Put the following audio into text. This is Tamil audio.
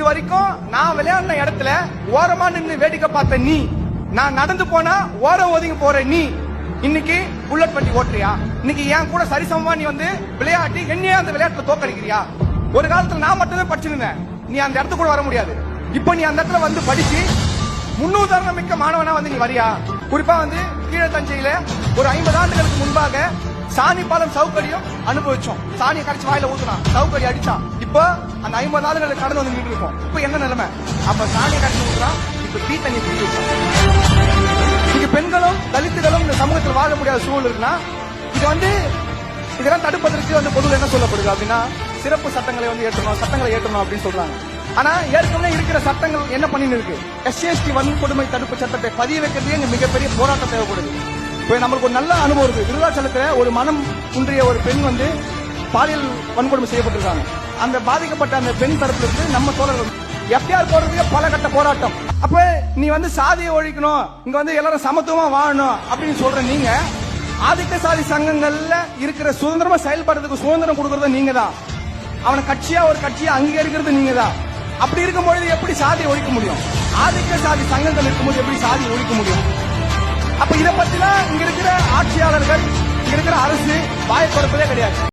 இது வரைக்கும் நான் விளையாடின இடத்துல ஓரமா நின்று வேடிக்கை பார்த்த நீ, நான் நடந்து போனா ஓரம் ஒதுங்கி போற நீ, இன்னைக்கு புல்லட் வண்டி ஓட்டுறியா? இன்னைக்கு என் கூட சரிசமமா நீ வந்து விளையாட்டி என்னையே அந்த விளையாட்டுல தோக்கடிக்கிறியா? ஒரு காலத்துல நான் மட்டுமே படிச்சிருந்தேன், நீ அந்த இடத்துக்கு கூட வர முடியாது. இப்ப நீ அந்த இடத்துல வந்து படிச்சு முன்னுதாரணம் மிக்க மாணவனா வந்து நீ வரியா? குறிப்பா வந்து கீழ தஞ்சையில ஒரு 50 ஆண்டுகளுக்கு முன்பாக சாணி பாலம் சவுக்கடியும் அனுபவிச்சோம். சாணியை கரைச்சு வாயில ஊத்துனான், சவுக்கடி அடிச்சான். இப்ப அந்த 50 ஆண்டுகளுக்கு கடந்து வந்து நின்று இருக்கோம். இப்ப என்ன நிலைமை? அப்ப சாணியை கரைச்சு ஊத்துறான், இப்ப டீ தண்ணி பிடிச்சி வச்சான். இங்க பெண்களும் தலித்துகளும் இந்த சமூகத்தில் வாழ முடியாத சூழல் இருக்குன்னா இது வந்து இதெல்லாம் தடுப்பதற்கு வந்து பொதுவில் என்ன சொல்லப்படுது அப்படின்னா சிறப்பு சட்டங்களை வந்து ஏற்றணும் அப்படின்னு சொல்றாங்க. ஆனா ஏற்கனவே இருக்கிற சட்டங்கள் என்ன பண்ணின்னு இருக்கு? SC/ST வன்கொடுமை தடுப்பு சட்டத்தை பதிய வைக்கிறதே இங்க மிகப்பெரிய போராட்டம் தேவைப்படுது. இப்ப நம்மளுக்கு ஒரு நல்ல அனுபவம் இருக்கு. விருதாச்சலத்துல ஒரு மனம் குன்றிய ஒரு பெண் வந்து பாலியல் வன்கொடுமை செய்யப்பட்டிருக்காங்க. அந்த பாதிக்கப்பட்ட அந்த பெண் தரப்புல இருந்து நம்ம தோழர்கள் FIR போடுறதுக்கு பல கட்ட போராட்டம். அப்ப நீ வந்து சாதியை ஒழிக்கணும், இங்க வந்து எல்லாரும் சமத்துவமா வாழணும் அப்படின்னு சொல்ற நீங்க ஆதிக்க சாதி சங்கங்கள்ல இருக்கிற சுதந்திரமா செயல்படுறதுக்கு சுதந்திரம் கொடுக்கறது நீங்க தான். அவனை ஒரு கட்சியா அங்கீகரிக்கிறது நீங்க தான். அப்படி இருக்கும்பொழுது எப்படி சாதியை ஒழிக்க முடியும்? ஆதிக்க சாதி சங்கங்கள் இருக்கும்போது எப்படி சாதியை ஒழிக்க முடியும்? அப்ப இதை பத்திலாம் இங்க இருக்கிற ஆட்சியாளர்கள், இங்க இருக்கிற அரசு வாயை கொடுப்பதே கிடையாது.